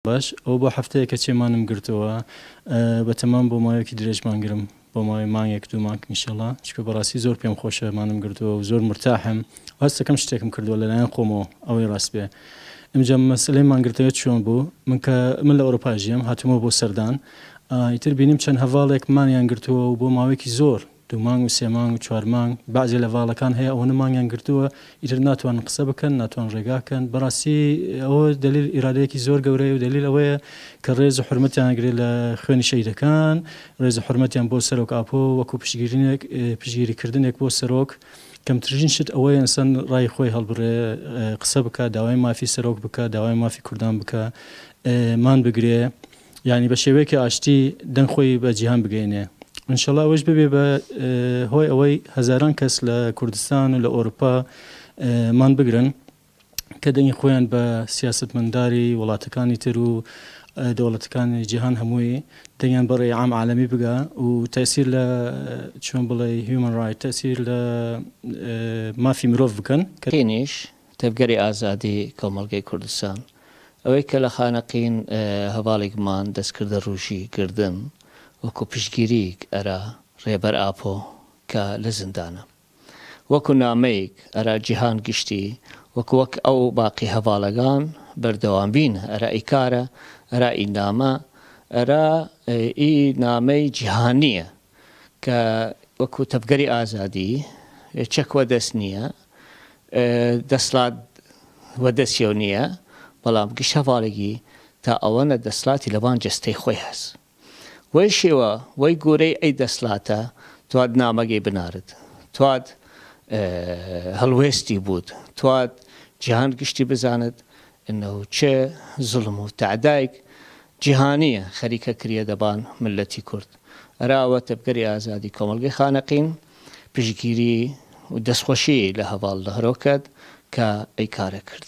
باش ئەو بۆ هەفتەیە کە چێمانم گرتەوە بە تەمام بۆ ماوەیەکی درێژمانگرم بۆ ماوەی مانگێک دوو مانگ ئینشەڵا چکە بەڕاستی زۆر پێم خۆشە مانم گرتووە و زۆر مرتاحم هەست دەکەم شتێکم کردووە لەلایەن خۆمەوە ئەوەی ڕاست بێ ئەمجا مەسلەی مانگرتەوە چۆن بوو من لە ئەوروپا ژیم هاتوومە بۆ سەردان ئیتر بینیم چەند هەڤاڵێک مانیان گرتووە و بۆ ماوەیەکی زۆر دوو مانگ و سێ مانگ و چوار مانگ بعضی لە ڤاڵەکان هەیە ئەوەنە مانگیان گرتووە ئیتر ناتوانن قسە بکەن ناتوان ڕێگاکەن بەڕاستی ئەوە دلیل ئیرادەیەکی زۆر گەورەیە و دلیل ئەوەیە کە ڕێز و حورمەتیان ئەگرێت لە خوێنی شەهیدەکان ڕێز و حورمەتیان بۆ سەرۆک ئاپۆ وەکو پشگیریکردنێک بۆ سەرۆک کەمترین شت ئەوەیە ئینسان ڕای خۆی هەڵبڕێ قسە بکە داوای مافی سەرۆک بکە داوای مافی کوردان بکە مان بگرێ یعنی بە شێوەیەکی ئاشتی دەنگ خۆی بە جیهان بگەینێ انشاءالله ئەوەش ببێ بە هۆی ئەوەی هەزاران کەس لە کوردستان و لە ئەوروپا مان بگرن کە دەنگی خۆیان بە سیاسەتمەنداری وڵاتەکانی تر و دەوڵەتەکانی جیهان هەمووی دەنگیان بە ڕێی عام عالەمی بگا و تەسیر لە چۆن بڵێ هیومن ڕایت تەسیر لە مافی مرۆڤ بکەن کەینیش تەبگەری ئازادی کۆمەڵگەی کوردستان ئەوەی کە لە خانەقین هەڤاڵێکمان دەستکردە ڕوژی گردن وەکو پشتگیریک ئەرا ڕێبەر ئاپۆ کە لە زیندانە وەکو نامەیەک ئەرا جیهان گشتی وەک ئەو باقی هەڤاڵەکان بەردەوام بینە ئەرا ئیکارە ئەرا ئینامە ئەرا ئی نامەی جیهانیە کە وەکو تەبگەری ئازادی چەک وەدەست نییە دەسڵات وەدەستیەو نییە بەڵام گشت هەڤاڵێکی تا ئەوەنە دەسڵاتی لەوان جەستەی خۆی هەست وەی شێوە وەی گۆرەی ئەی دەسڵاتە توات نامەگەی بنارد توات هەڵوێستی بوود توات جیهان گشتی بزاند ئەنەو چه زڵم و تعدایك جیهانیە خەریکە کریە دەبان ملەتی کورد ئەراوە تەبگەری ئازادی کۆمەڵگەی خانەقین پشتگیری و دەستخۆشی لە هەڤاڵ لە هەرۆکەت کە ئەی کارە کردی